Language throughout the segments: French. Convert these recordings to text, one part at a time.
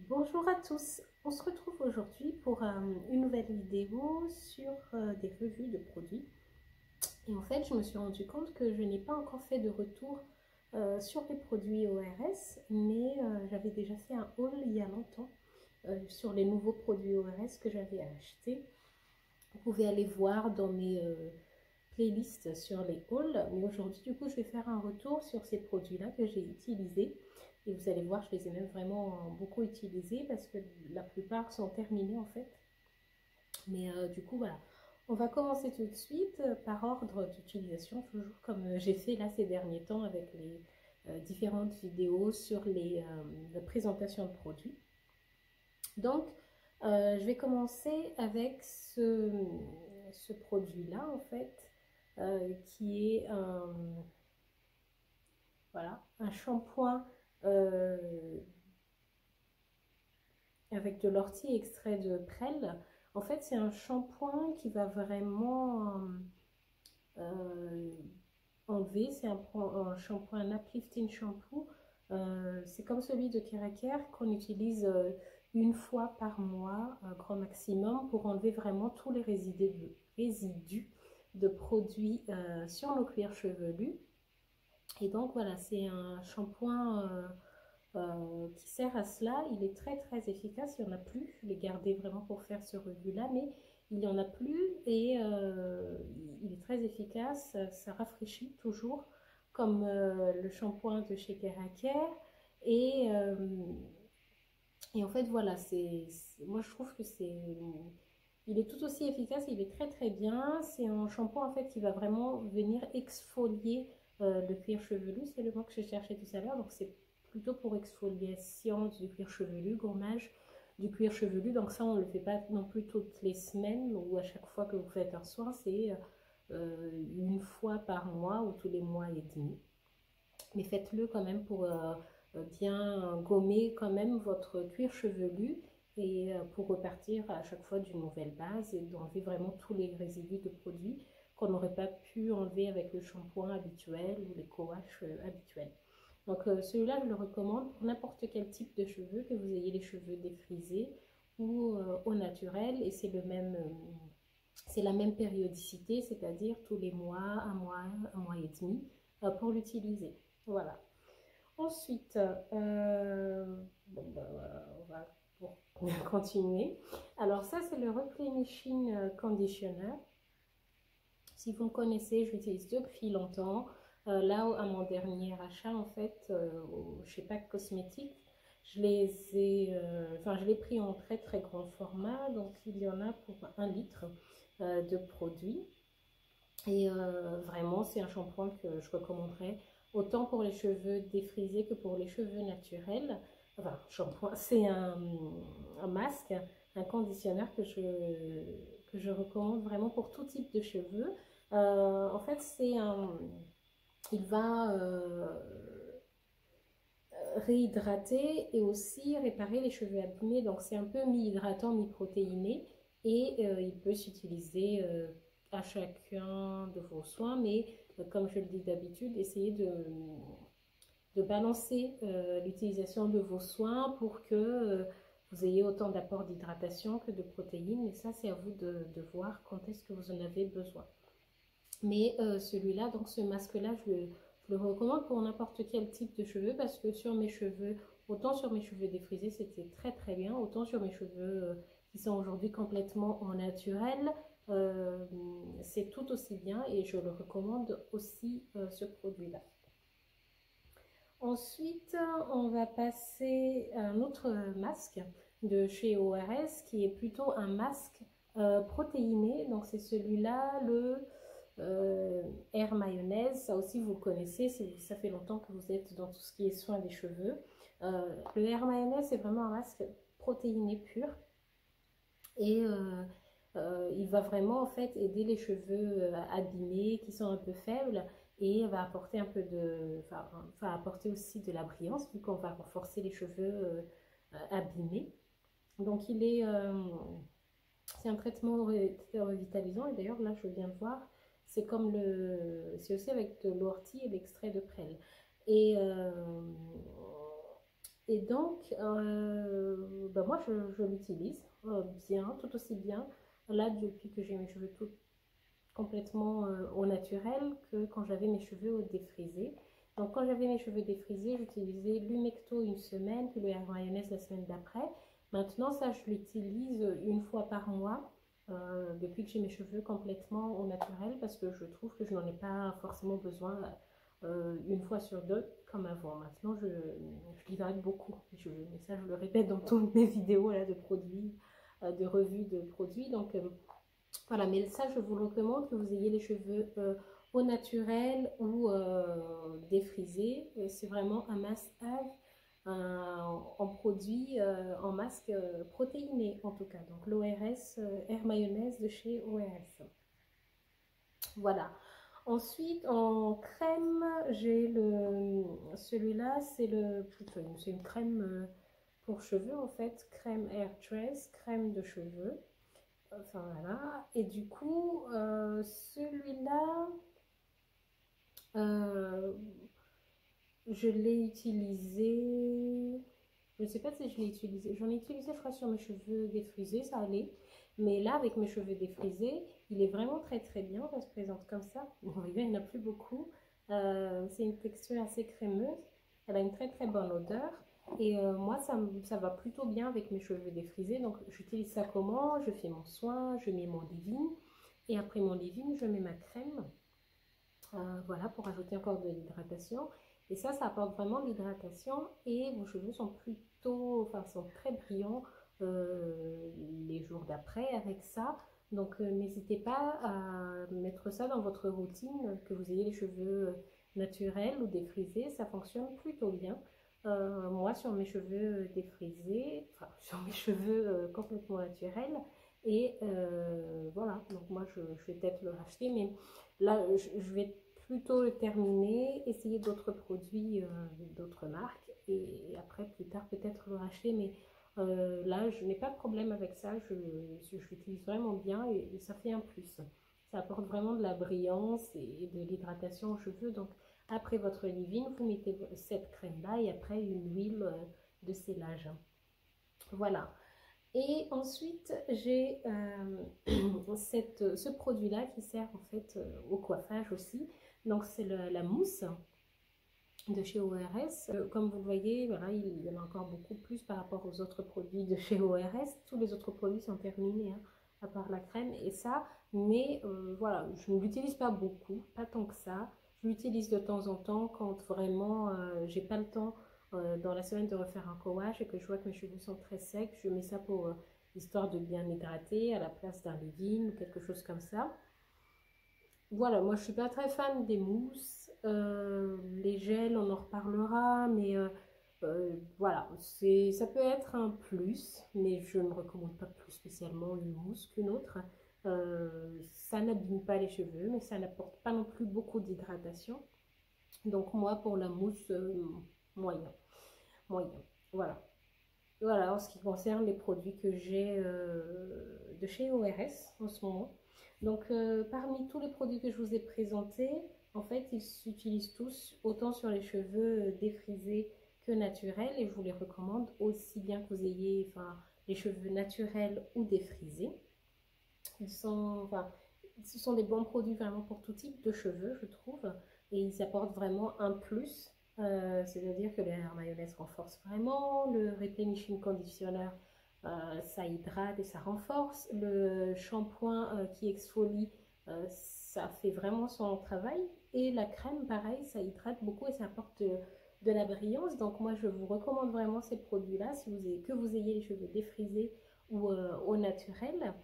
Bonjour à tous, on se retrouve aujourd'hui pour une nouvelle vidéo sur des revues de produits. Et en fait, je me suis rendu compte que je n'ai pas encore fait de retour sur les produits ORS, mais j'avais déjà fait un haul il y a longtemps sur les nouveaux produits ORS que j'avais achetés. Vous pouvez aller voir dans mes playlists sur les hauls, mais aujourd'hui, du coup, je vais faire un retour sur ces produits-là que j'ai utilisés. Et vous allez voir, je les ai même vraiment beaucoup utilisés parce que la plupart sont terminés en fait. Mais du coup, voilà. On va commencer tout de suite par ordre d'utilisation, toujours comme j'ai fait là ces derniers temps avec les différentes vidéos sur la présentation de produits. Donc, je vais commencer avec ce produit-là en fait, qui est voilà, un shampoing avec de l'ortie extrait de prêle. En fait, c'est un shampoing qui va vraiment enlever. C'est un shampoing, un uplifting shampoo. C'est comme celui de Keraker qu'on utilise une fois par mois, grand maximum, pour enlever vraiment tous les résidus de produits sur nos cuirs chevelus. Et donc voilà, c'est un shampoing qui sert à cela. Il est très très efficace, il n'y en a plus. Je l'ai gardé vraiment pour faire ce revue-là, mais il n'y en a plus et il est très efficace. Ça rafraîchit toujours, comme le shampoing de chez Keraker. Et, euh, et en fait, voilà, moi je trouve que il est tout aussi efficace, il est très très bien. C'est un shampoing en fait qui va vraiment venir exfolier le cuir chevelu, c'est le mot que je cherchais tout à l'heure. Donc c'est plutôt pour exfoliation du cuir chevelu, gommage du cuir chevelu. Donc ça on ne le fait pas non plus toutes les semaines ou à chaque fois que vous faites un soin, c'est une fois par mois ou tous les mois et demi. Mais faites-le quand même pour bien gommer quand même votre cuir chevelu et pour repartir à chaque fois d'une nouvelle base et d'enlever vraiment tous les résidus de produits qu'on n'aurait pas pu enlever avec le shampoing habituel ou les co-wash habituels. Donc celui-là, je le recommande pour n'importe quel type de cheveux, que vous ayez les cheveux défrisés ou au naturel. Et c'est la même périodicité, c'est-à-dire tous les mois, un mois et demi pour l'utiliser. Voilà. Ensuite, bon, on va pour continuer. Alors ça, c'est le Replenishing Conditioner. Si vous me connaissez, je l'utilise depuis longtemps. Là, à mon dernier achat, en fait, chez Pack Cosmétiques, je l'ai pris en très très grand format. Donc, il y en a pour 1 litre de produits. Et vraiment, c'est un shampoing que je recommanderais autant pour les cheveux défrisés que pour les cheveux naturels. Enfin, shampoing, c'est un masque, un conditionneur que je recommande vraiment pour tout type de cheveux. En fait, il va réhydrater et aussi réparer les cheveux abîmés. Donc, c'est un peu mi-hydratant, mi-protéiné. Et il peut s'utiliser à chacun de vos soins. Mais comme je le dis d'habitude, essayez de balancer l'utilisation de vos soins pour que vous ayez autant d'apport d'hydratation que de protéines. Et ça, c'est à vous de voir quand est-ce que vous en avez besoin. Mais celui-là, donc ce masque-là, je le recommande pour n'importe quel type de cheveux parce que sur mes cheveux, autant sur mes cheveux défrisés, c'était très très bien, autant sur mes cheveux qui sont aujourd'hui complètement en naturel, c'est tout aussi bien et je le recommande aussi ce produit-là. Ensuite, on va passer à un autre masque de chez ORS qui est plutôt un masque protéiné. Donc c'est celui-là, le Air Mayonnaise. Ça aussi vous le connaissez, ça fait longtemps que vous êtes dans tout ce qui est soin des cheveux. Le Air Mayonnaise, c'est vraiment un masque protéiné pur. Et il va vraiment en fait aider les cheveux abîmés, qui sont un peu faibles, et va apporter va apporter aussi de la brillance vu qu'on va renforcer les cheveux abîmés. Donc c'est un traitement revitalisant et d'ailleurs là je viens de voir, c'est aussi avec de l'ortie et l'extrait de prêle. Et Et donc, ben moi, je l'utilise bien, tout aussi bien, là, depuis que j'ai mes cheveux tout complètement au naturel que quand j'avais mes cheveux défrisés. Donc quand j'avais mes cheveux défrisés, j'utilisais l'humecto une semaine, puis le air mayonnaise la semaine d'après. Maintenant, ça, je l'utilise une fois par mois, depuis que j'ai mes cheveux complètement au naturel, parce que je trouve que je n'en ai pas forcément besoin une fois sur deux, comme avant. Maintenant, je l'hydrate beaucoup mes cheveux, mais ça, je le répète dans toutes mes vidéos là, de produits, de revues de produits. Donc, voilà, mais ça, je vous recommande que vous ayez les cheveux au naturel ou défrisés. C'est vraiment un must-have en produit, en masque protéiné en tout cas. Donc l'ORS, Air Mayonnaise de chez ORS. Voilà. Ensuite, en crème, j'ai celui-là, c'est une crème pour cheveux en fait, crème Air Trace, crème de cheveux. Enfin voilà, et du coup, celui-là, euh, je l'ai utilisé, je ne sais pas si je l'ai utilisé, j'en ai utilisé je crois sur mes cheveux défrisés, ça allait, mais là avec mes cheveux défrisés, il est vraiment très très bien, ça se présente comme ça, vous voyez, il n'y en a plus beaucoup, c'est une texture assez crémeuse, elle a une très très bonne odeur, et moi ça va plutôt bien avec mes cheveux défrisés, donc j'utilise ça comment? Je fais mon soin, je mets mon leave-in, et après mon leave-in, je mets ma crème, voilà, pour ajouter encore de l'hydratation. Et ça apporte vraiment l'hydratation et vos cheveux sont plutôt, enfin, sont très brillants les jours d'après avec ça. Donc, n'hésitez pas à mettre ça dans votre routine, que vous ayez les cheveux naturels ou défrisés, ça fonctionne plutôt bien. Moi, sur mes cheveux défrisés, enfin, sur mes cheveux complètement naturels, et voilà, donc moi, je vais peut-être le racheter, mais là, je vais plutôt le terminer, essayer d'autres produits, d'autres marques, et après, plus tard, peut-être le racheter, mais là, je n'ai pas de problème avec ça, je l'utilise vraiment bien, et ça fait un plus. Ça apporte vraiment de la brillance et de l'hydratation aux cheveux, donc après votre leave-in, vous mettez cette crème-là, et après, une huile de sellage. Voilà. Et ensuite, j'ai ce produit-là qui sert en fait au coiffage aussi. Donc, c'est la mousse de chez ORS. Comme vous le voyez, voilà, il y en a encore beaucoup plus par rapport aux autres produits de chez ORS. Tous les autres produits sont terminés, hein, à part la crème et ça. Mais voilà, je ne l'utilise pas beaucoup, pas tant que ça. Je l'utilise de temps en temps quand vraiment j'ai pas le temps dans la semaine de refaire un co-wash et que je vois que mes cheveux sont très secs. Je mets ça pour histoire de bien hydrater à la place d'un leave-in ou quelque chose comme ça. Voilà, moi je suis pas très fan des mousses, les gels on en reparlera, mais voilà, ça peut être un plus, mais je ne recommande pas plus spécialement une mousse qu'une autre. Ça n'abîme pas les cheveux, mais ça n'apporte pas non plus beaucoup d'hydratation. Donc moi pour la mousse, moyen, moyen, voilà. Voilà, en ce qui concerne les produits que j'ai de chez ORS en ce moment. Donc, parmi tous les produits que je vous ai présentés, en fait, ils s'utilisent tous autant sur les cheveux défrisés que naturels et je vous les recommande aussi bien que vous ayez enfin, les cheveux naturels ou défrisés. Enfin, ce sont des bons produits vraiment pour tout type de cheveux, je trouve, et ils apportent vraiment un plus. C'est-à-dire que l'air mayonnaise renforce vraiment, le replenishing conditioner, ça hydrate et ça renforce, le shampoing qui exfolie, ça fait vraiment son travail, et la crème, pareil, ça hydrate beaucoup et ça apporte de la brillance. Donc moi, je vous recommande vraiment ces produits-là, si que vous ayez les cheveux défrisés ou au naturel.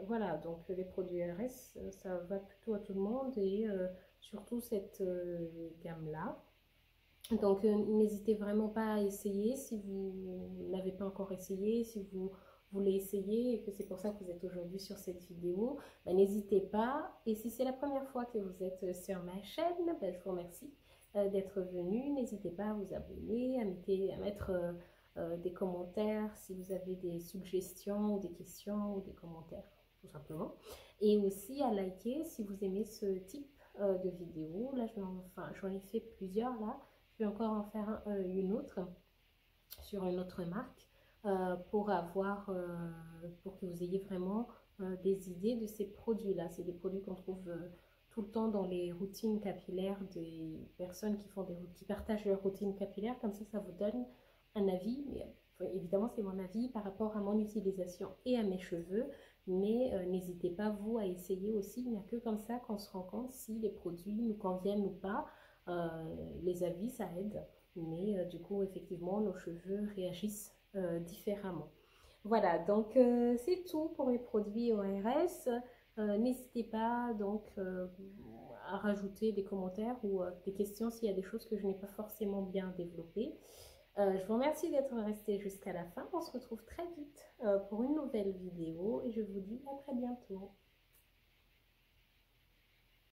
Voilà, donc les produits RS, ça va plutôt à tout le monde et surtout cette gamme-là. Donc n'hésitez vraiment pas à essayer si vous n'avez pas encore essayé, si vous voulez essayer et que c'est pour ça que vous êtes aujourd'hui sur cette vidéo, ben, n'hésitez pas. Et si c'est la première fois que vous êtes sur ma chaîne, ben, je vous remercie d'être venu. N'hésitez pas à vous abonner, à mettre des commentaires si vous avez des suggestions ou des questions ou des commentaires tout simplement, et aussi à liker si vous aimez ce type de vidéo. Là j'en ai fait plusieurs là, je vais encore en faire une autre, sur une autre marque pour que vous ayez vraiment des idées de ces produits-là. C'est des produits qu'on trouve tout le temps dans les routines capillaires des personnes qui partagent leur routine capillaire. Comme ça vous donne un avis. Mais évidemment, c'est mon avis par rapport à mon utilisation et à mes cheveux. Mais n'hésitez pas, vous, à essayer aussi. Il n'y a que comme ça qu'on se rend compte si les produits nous conviennent ou pas. Les avis, ça aide. Mais du coup, effectivement, nos cheveux réagissent différemment. Voilà, donc c'est tout pour les produits ORS. N'hésitez pas donc à rajouter des commentaires ou des questions s'il y a des choses que je n'ai pas forcément bien développées. Je vous remercie d'être resté jusqu'à la fin. On se retrouve très vite pour une nouvelle vidéo et je vous dis à très bientôt.